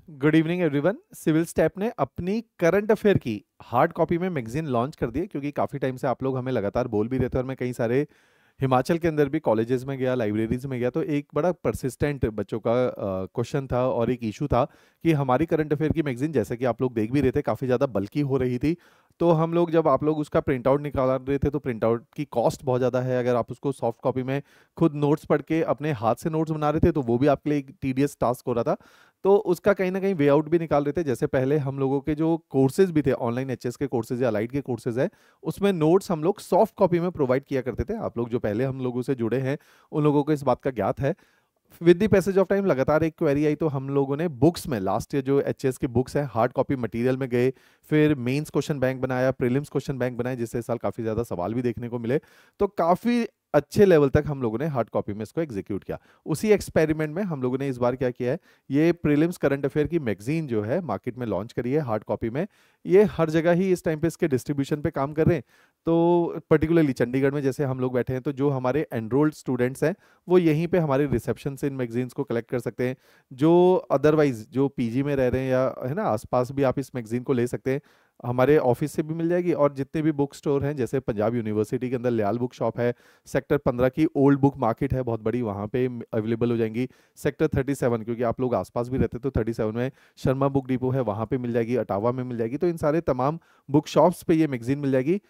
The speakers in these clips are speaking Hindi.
Good evening everyone. Civil step ने अपनी करंट अफेयर की हार्ड कॉपी में मैगजीन लॉन्च कर दी है, क्योंकि काफ़ी टाइम से आप लोग हमें लगातार बोल भी रहे थे और मैं कई सारे हिमाचल के अंदर भी कॉलेजेस में गया, लाइब्रेरीज में गया, तो एक बड़ा परसिस्टेंट बच्चों का क्वेश्चन था और एक इशू था कि हमारी करंट अफेयर की मैगजीन, जैसे कि आप लोग देख भी रहे थे, काफ़ी ज़्यादा बल्की हो रही थी। तो हम लोग जब आप लोग उसका प्रिंट आउट निकाल रहे थे तो प्रिंट आउट की कॉस्ट बहुत ज़्यादा है। अगर आप उसको सॉफ्ट कॉपी में खुद नोट्स पढ़ के अपने हाथ से नोट्स बना रहे थे तो वो भी आपके लिए एक टीडियस टास्क हो रहा था। तो उसका कहीं ना कहीं वे आउट भी निकाल रहे थे। जैसे पहले हम लोगों के जो कोर्सेज भी थे, ऑनलाइन एचएस के कोर्सेज या लाइट के कोर्सेज है, उसमें नोट्स हम लोग सॉफ्ट कॉपी में प्रोवाइड किया करते थे। आप लोग जो पहले हम लोगों से जुड़े हैं उन लोगों को इस बात का ज्ञात है। With the passage of time लगातार एक क्वेरी आई, तो हम लोगों ने बुक्स में लास्ट ईयर जो एचएस की बुक्स हैं हार्ड कॉपी मटेरियल में गए, फिर मेंस क्वेश्चन बैंक बनाया, प्रीलिम्स क्वेश्चन बैंक बनाया, जिससे इस साल काफ़ी ज़्यादा सवाल भी देखने को मिले। तो काफ़ी अच्छे लेवल तक हम लोगों ने हार्ड कॉपी में इसको एग्जीक्यूट किया। उसी एक्सपेरिमेंट में हम लोगों ने इस बार क्या किया है, ये प्रीलिम्स करंट अफेयर की मैगजीन जो है मार्केट में लॉन्च करी है हार्ड कॉपी में। ये हर जगह ही इस टाइम पे इसके डिस्ट्रीब्यूशन पे काम कर रहे हैं। तो पर्टिकुलरली चंडीगढ़ में जैसे हम लोग बैठे हैं, तो जो हमारे एनरोल्ड स्टूडेंट्स हैं वो यहीं पे हमारे रिसेप्शन से इन मैगजीन्स को कलेक्ट कर सकते हैं। जो अदरवाइज जो पीजी में रह रहे हैं या है ना आसपास भी, आप इस मैगजीन को ले सकते हैं। हमारे ऑफिस से भी मिल जाएगी, और जितने भी बुक स्टोर हैं, जैसे पंजाब यूनिवर्सिटी के अंदर लियाल बुक शॉप है, सेक्टर 15 की ओल्ड बुक मार्केट है बहुत बड़ी, वहाँ पे अवेलेबल हो जाएंगी। सेक्टर 37, क्योंकि आप लोग आसपास भी रहते तो 37 में शर्मा बुक डिपो है, वहाँ पे मिल जाएगी, अटावा में मिल जाएगी। तो इन सारे तमाम बुक शॉप्स पे ये मैगजीन मिल जाएगी।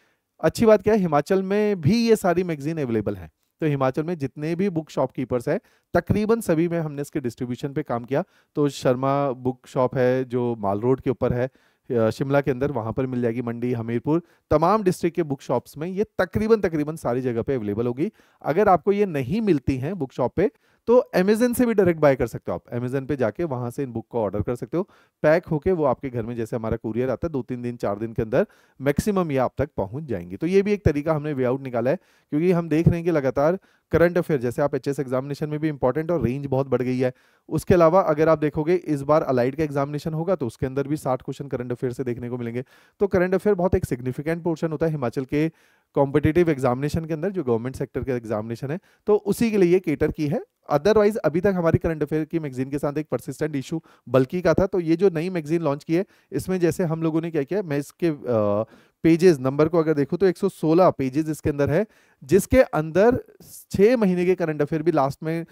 अच्छी बात क्या है, हिमाचल में भी ये सारी मैगजीन अवेलेबल हैं। तो हिमाचल में जितने भी बुक शॉपकीपर्स हैं, तकरीबन सभी में हमने इसके डिस्ट्रीब्यूशन पे काम किया। तो शर्मा बुक शॉप है जो माल रोड के ऊपर है, शिमला के अंदर, वहां पर मिल जाएगी। मंडी, हमीरपुर, तमाम डिस्ट्रिक्ट के बुक शॉप्स में ये तकरीबन तकरीबन सारी जगह पे अवेलेबल होगी। अगर आपको ये नहीं मिलती हैं बुक शॉप पे, तो अमेजन से भी डायरेक्ट बाय कर सकते हो। आप अमेजन पे जाके वहां से इन बुक को ऑर्डर कर सकते हो। पैक होके वो आपके घर में, जैसे हमारा कुरियर आता है, 2-3 दिन 4 दिन के अंदर मैक्सिमम ये आप तक पहुंच जाएंगी। तो ये भी एक तरीका हमने वे आउट निकाला है, क्योंकि हम देख रहे हैं कि लगातार करंट अफेयर, जैसे आप एचएस एग्जामिनेशन में भी इंपॉर्टेंट और रेंज बहुत बढ़ गई है। उसके अलावा अगर आप देखोगे इस बार अलाइड का एग्जामिनेशन होगा तो उसके अंदर भी 60 क्वेश्चन करंट अफेयर से देखने को मिलेंगे। तो करंट अफेयर बहुत एक सिग्निफिकेंट पोर्शन होता है हिमाचल के कॉम्पिटिटिव एग्जामिनेशन के अंदर, जो गवर्नमेंट सेक्टर के एग्जामिनेशन है, तो उसी के लिए ये केटर की है। अदरवाइज अभी तक हमारी करंट अफेयर की मैगजीन के साथ एक परसिस्टेंट इशू बल्कि का था। तो ये जो नई मैगजीन लॉन्च की है, इसमें जैसे हम लोगों ने क्या किया, मैं इसके पेजेस नंबर को अगर देखूं तो 116 पेजेस इसके अंदर है, जिसके अंदर 6 महीने के करंट अफेयर भी लास्ट में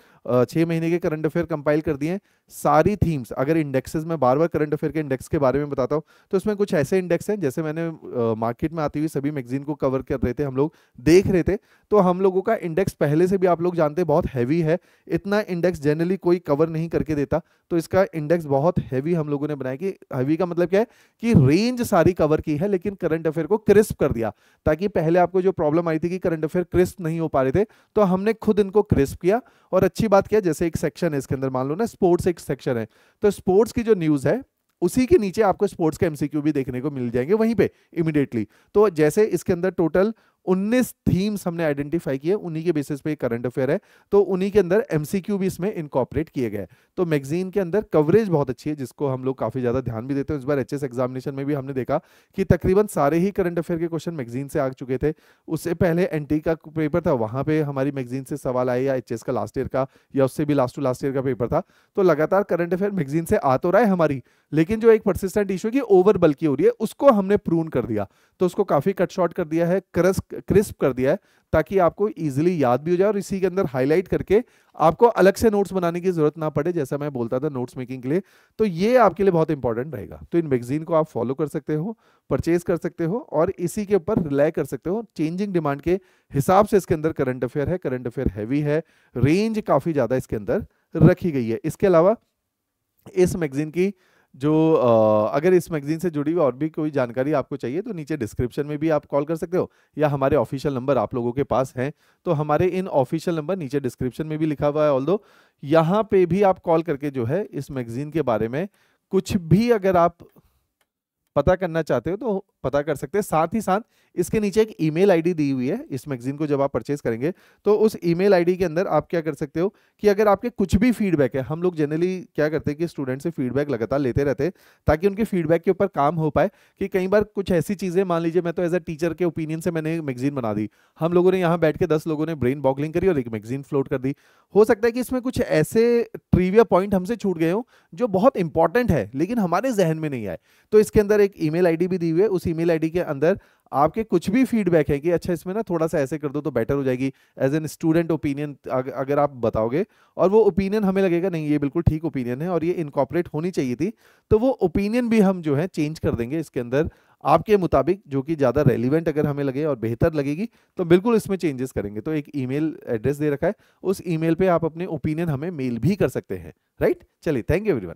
6 महीने के करंट अफेयर कंपाइल कर दिए हैं। सारी थीम्स, अगर इंडेक्सेस में बार बार करंट अफेयर के इंडेक्स के बारे में बताता हूँ, तो इसमें कुछ ऐसे इंडेक्स हैं, जैसे मैंने मार्केट में आती हुई सभी मैगजीन को कवर कर रहे थे, हम लोग देख रहे थे, तो हम लोगों का इंडेक्स पहले से भी आप लोग जानते हैं बहुत हैवी है। इतना इंडेक्स जनरली कोई कवर नहीं करके देता। तो इसका इंडेक्स बहुत हैवी हम लोगों ने बनाया। कि हैवी का मतलब क्या है, कि रेंज सारी कवर की है लेकिन करंट अफेयर को क्रिस्प कर दिया। ताकि पहले आपको जो प्रॉब्लम आई थी कि करंट अफेयर क्रिस्प नहीं हो पा रहे थे, तो हमने खुद इनको क्रिस्प किया। और अच्छी बात क्या है, जैसे एक सेक्शन है इसके अंदर, मान लो ना स्पोर्ट्स एक सेक्शन है, तो स्पोर्ट्स की जो न्यूज है उसी के नीचे आपको स्पोर्ट्स के एमसीक्यू भी देखने को मिल जाएंगे वहीं पे इमीडिएटली। तो जैसे इसके अंदर टोटल 19 थीम्स हमने आइडेंटिफाई किए, उन्हीं के बेसिस पे करंट अफेयर है, तो उन्हीं के अंदर एमसीक्यू भी इसमें इनकॉर्पोरेट किए गए। तो मैगजीन के अंदर कवरेज बहुत अच्छी है, जिसको हम लोग काफी ज्यादा ध्यान भी देते हैं। इस बार एचएस एग्जामिनेशन में भी हमने देखा कि तकरीबन सारे ही करंट अफेयर के क्वेश्चन मैगजीन से आ चुके थे। उससे पहले एनटी का पेपर था, वहां पे हमारी मैगजीन से सवाल आए, या एचएस का लास्ट ईयर का या उससे भी लास्ट टू लास्ट ईयर का पेपर था। तो लगातार करंट अफेयर मैगजीन से आ तो रहा है हमारी, लेकिन जो एक परसिस्टेंट इशू है कि ओवर बल्की हो रही है, उसको हमने प्रून कर दिया। तो उसको काफी कट शॉर्ट कर दिया है, क्रिस्प कर दिया है, ताकि आपको इजीली याद भी हो जाए और इसी के अंदर हाईलाइट करके आपको अलग से नोट्स बनाने की जरूरत ना पड़े, जैसा मैं बोलता था नोट्स मेकिंग के लिए। तो ये आपके लिए बहुत इंपॉर्टेंट रहेगा। तो इन मैगजीन को आप फॉलो कर सकते हो, परचेज कर सकते हो, और इसी के ऊपर रिलाई कर सकते हो। चेंजिंग डिमांड के हिसाब से इसके अंदर करंट अफेयर है, करंट अफेयर हैवी है, रेंज काफी ज्यादा इसके अंदर रखी गई है। इसके अलावा इस मैगजीन की जो अगर इस मैगजीन से जुड़ी हुई और भी कोई जानकारी आपको चाहिए, तो नीचे डिस्क्रिप्शन में भी आप कॉल कर सकते हो, या हमारे ऑफिशियल नंबर आप लोगों के पास हैं, तो हमारे इन ऑफिशियल नंबर नीचे डिस्क्रिप्शन में भी लिखा हुआ है। ऑल्दो यहाँ पे भी आप कॉल करके जो है इस मैगजीन के बारे में कुछ भी अगर आप पता करना चाहते हो तो पता कर सकते हैं। साथ ही साथ इसके नीचे एक ईमेल आईडी दी हुई है, इस मैगजीन को जब आप परचेज करेंगे तो उस ईमेल आईडी के अंदर आप क्या कर सकते हो कि अगर आपके कुछ भी फीडबैक है, हम लोग जनरली क्या करते हैं कि स्टूडेंट से फीडबैक लगातार लेते रहते हैं ताकि उनके फीडबैक के ऊपर काम हो पाए। कि कई बार कुछ ऐसी चीजें, मान लीजिए मैं तो एज अ टीचर के ओपिनियन से मैंने मैगजीन बना दी, हम लोगों ने यहाँ बैठ के 10 लोगों ने ब्रेन बॉगलिंग करी और एक मैगजीन फ्लोट कर दी। हो सकता है कि इसमें कुछ ऐसे ट्रिविया पॉइंट हमसे छूट गए हो जो बहुत इंपॉर्टेंट है लेकिन हमारे जहन में नहीं आए। तो इसके अंदर एक ईमेल आईडी भी दी हुई है, उस ईमेल आईडी के अंदर आपके कुछ भी फीडबैक है कि अच्छा इसमें ना थोड़ा सा ऐसे कर दो तो बेटर हो जाएगी, एज एन स्टूडेंट ओपिनियन अगर आप बताओगे और वो ओपिनियन हमें लगेगा नहीं ये बिल्कुल ठीक ओपिनियन है और ये इनकॉर्पोरेट होनी चाहिए थी, तो वो ओपिनियन भी हम जो है चेंज कर देंगे इसके अंदर आपके मुताबिक, जो कि ज़्यादा रेलिवेंट अगर हमें लगे और बेहतर लगेगी तो बिल्कुल इसमें चेंजेस करेंगे। तो एक ईमेल एड्रेस दे रखा है, उस ईमेल पे आप अपने ओपिनियन हमें मेल भी कर सकते हैं। राइट, चलिए, थैंक यू एवरीवन।